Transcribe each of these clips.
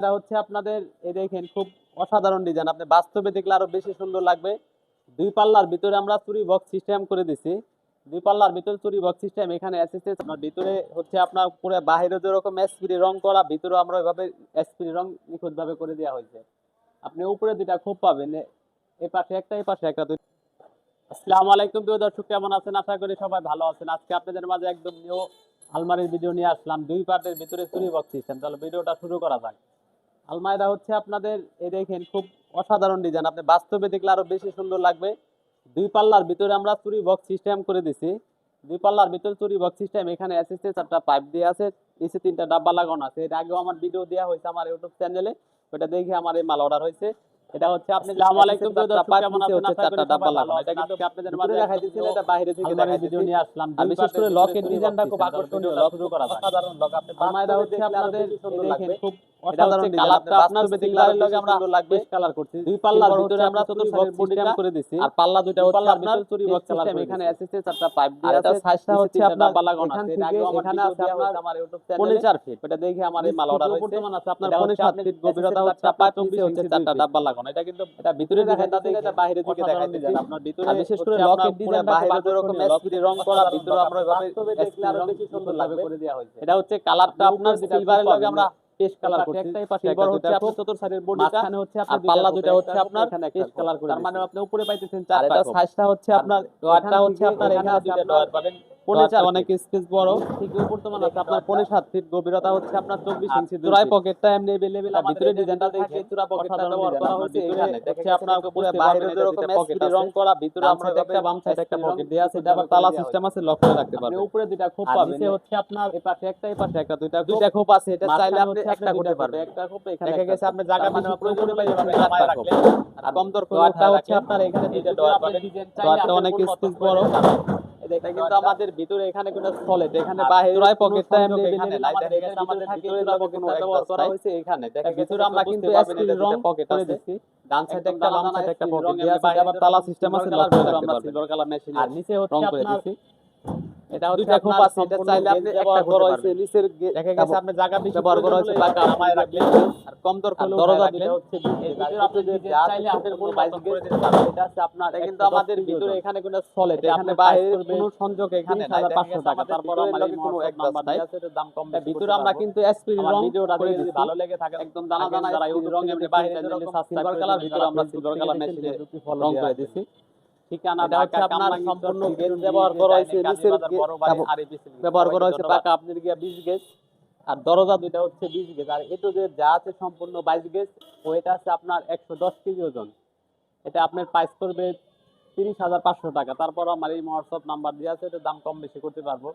এটা হচ্ছে আপনাদের এই দেখেন খুব অসাধারণ ডিজাইন, আপনি বাস্তবে দেখলে আরো বেশি সুন্দর লাগবে। দুই পাল্লার ভিতরে আমরা চুরি বক্স সিস্টেম করে দিছি। দুই পাল্লার ভিতরে চুরি বক্স সিস্টেম, এখানে অ্যাসিস্টেন্স আপনার ভিতরে হচ্ছে আপনার পুরো বাইরে যেরকম এসপিরি রং করা, ভিতরে আমরা ওইভাবে এসপিরি রং নিখুঁত ভাবে করে দেওয়া হয়েছে। আপনি উপরে দুইটা খোপ পাবেন, এই পাশে একটা এই পাশে একটা। আসসালামু আলাইকুম প্রিয় দর্শক, কেমন আছেন? আশা করি সবাই ভালো আছেন। আজকে আপনাদের মাঝে একদম নিউ আলমারির ভিডিও নিয়ে আসলাম, দুই পার্টের ভিতরে চুরি বক্স সিস্টেম। তাহলে ভিডিওটা শুরু করা যাক। আলমারিটা হচ্ছে আপনাদের এই দেখেন খুব অসাধারণ ডিজাইন, আপনি বাস্তবে দেখলে আরো বেশি সুন্দর লাগবে। দুই পাল্লার ভিতরে আমরা চুরি বক্স সিস্টেম করে দিছি। দুই পাল্লার ভিতরে চুরি বক্স সিস্টেম, এখানে অ্যাসিস্ট্যান্স একটা পাইপ দিয়ে আছে, নিচে তিনটা ডাব্বা লাগানো আছে। এর আগেও আমার ভিডিও দেওয়া হয়েছে আমার ইউটিউব চ্যানেলে, ওটা দেখে আমার এই মাল অর্ডার হয়েছে। এটা হচ্ছে আপনি আসসালামু আলাইকুম প্রিয় দর্শক, কেমন আছেন? হচ্ছে চারটা ডাব্বা লাগানো, এটা কিন্তু আপনাদের মাঝে দেখাই দিয়েছিল, এটা বাইরে থেকে দেখাই ভিডিও নিয়ে আসলাম। আর বিশেষ করে লকের ডিজাইনটা খুব আকর্ষণীয়, লক শুরু করা যায়। সাধারণ লক আপনি আলমারিটা হচ্ছে আপনাদের এই দেখেন খুব অসাধারণ কালারটা আপনার সিলভারের লগে আমরা বেশ কালার করছি। দুই পাল্লার ভিতরে আমরা চতুর্থ বক্স সিস্টেম করে দিছি, আর পাল্লা দুটো হচ্ছে আপনার চুরি বক্স সিস্টেম। এখানে অ্যাসিস্ট্যান্স একটা পাইপ দিয়ে আছে, সাইজটা হচ্ছে আপনার এখান থেকে এখানে আছে আপনার আমার ইউটিউব চ্যানেলে 4 ফিট। এটা দেখে আমার এই মাল অর্ডার হয়েছে। বর্তমান আছে আপনার 7 ফিট গভীরতা হচ্ছে আপনার 24 হচ্ছে চারটা ডাব্বা লাগানো। এটা কিন্তু এটা ভিতরে ডিজাইনটা থেকে এটা বাইরে থেকে দেখাই দিয়েছে আপনার ভিতরে, বিশেষ করে লকের ডিজাইনটা বাইরে যেরকম এসপিরি রং করা, ভিতরে আমরা এভাবে দেখলে আরো বেশি সুন্দর লাগবে করে দেওয়া হয়েছে। এটা হচ্ছে কালারটা আপনার সিলভারের লগে আমরা পেস্ট কালার করছি। একটাই পাশে একটা হচ্ছে আপনার চতুর্থ সাইডের বডিটা, মাঝখানে হচ্ছে আপনার পাল্লা দুটো হচ্ছে আপনার পেস্ট কালার করে। তার মানে আপনি উপরে পাইতেছেন চারটা। এটা সাইজটা হচ্ছে আপনার ডয়ারটা হচ্ছে আপনার এখানে দুইটা ডয়ার পাবেন। অনেক স্পেস বড়, ঠিক বর্তমান আছে আপনার 7.5 ফিট গভীরতা হচ্ছে আপনার 24 ইঞ্চি। চূড়ায় পকেটটা এমনি अवेलेबल, আর ভিতরে ডিজাইনটা দেখে চূড়া পকেটটা ব্যবহার করা হয়েছে। এখানে হচ্ছে আপনার পুরো বাইরে যেরকম এসপিরি রং করা, ভিতরে আমরা একটা বাম সাইড একটা পকেট দেয়া আছে। এটা আবার তালা সিস্টেম আছে, লক করে রাখতে পারবেন। উপরে দুইটা খোপ পাবেন, নিচে হচ্ছে আপনার এই পাশে একটা এই পাশে একটা, দুইটা খোপ আছে। এটা চাইলে আপনি একটা করতে পারবেন। একটা খোপ এখানে দেখা গেছে আপনি জায়গা মানে প্রয়োজনে পাই যাবেন চারটা রাখলে। আর কম দর করে একটা হচ্ছে আপনার এখানে দুইটা ডয়ার পাবেন। ডয়ারটা অনেক স্পেস বড়। এটা কিন্তু আমাদের ভিতরে এখানে কোনো সলিড, এখানে বাইরে পকেটটা এমনি এখানে নাই। দেখা গেছে আমাদের ভিতরে পকেটটা ব্যবহার করা হয়েছে। এখানে দেখা ভিতরে আমরা কিন্তু এসপিরি রং পকেট করে দিছি, ডান সাইডে একটা বাম সাইডে একটা পকেট দেয়া আছে। আবার তালা সিস্টেম আছে, লক করে আমরা সিলভার কালার মেশিন আর নিচে হচ্ছে আপনার এটা হচ্ছে খোপ আছে। এটা চাইলে আপনি একটা করা হয়েছে নিচের দেখা গেছে আপনি জায়গা বেশি ব্যবহার করা হয়েছে বা কামায় রাখলে, আর কম দর করলে দরজা দুটো হচ্ছে এই ভিতরে আপনি যে চাইলে আপনার কোনো বাইক করে দিতে পারবেন। এটা আছে আপনার, এটা কিন্তু আমাদের ভিতরে এখানে কোনো সলিড, এখানে বাইরে কোনো সংযোগ এখানে নাই। 500 টাকা, তারপর আমার কোনো এক নাম্বার নাই, এর দাম কম। ভিতরে আমরা কিন্তু এসপিরি রং ভিডিওটা দেখে যদি ভালো লাগে থাকে একদম দানা দানা যারা ইউটিউব রং এমনি বাইরে যেরকম সিলভার কালার, ভিতরে আমরা সিলভার কালার মেশিনে রং করে দিছি। ঠিকানা ঢাকা আপনার সম্পূর্ণ গেজ ব্যবহার করা হয়েছে, নিচের ব্যবহার করা হয়েছে পাকা আপনার গিয়া 20 গেজ, আর দরজা দুইটা হচ্ছে 20 গেজ, আর এটো যে যা আছে সম্পূর্ণ 22 গেজ। ওইটা আছে আপনার 110 কেজি ওজন। এটা আপনার প্রাইস করবে 30,500 টাকা। তারপর আমার এই হোয়াটসঅ্যাপ নাম্বার দেওয়া আছে, এটার দাম কম বেশি করতে পারবো।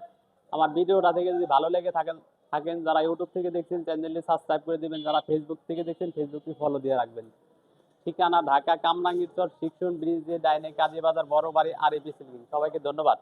আমার ভিডিওটা থেকে যদি ভালো লেগে থাকেন যারা ইউটিউব থেকে দেখছেন চ্যানেলটি সাবস্ক্রাইব করে দিবেন, যারা ফেসবুক থেকে দেখছেন ফেসবুকটি ফলো দিয়ে রাখবেন। ঠিকানা ঢাকা কামরাঙ্গীরচর শিক্ষণ ব্রিজ দিয়ে ডাইনে কাজী বাজার বড় বাড়ি আরএপি সিলিং। সবাইকে ধন্যবাদ।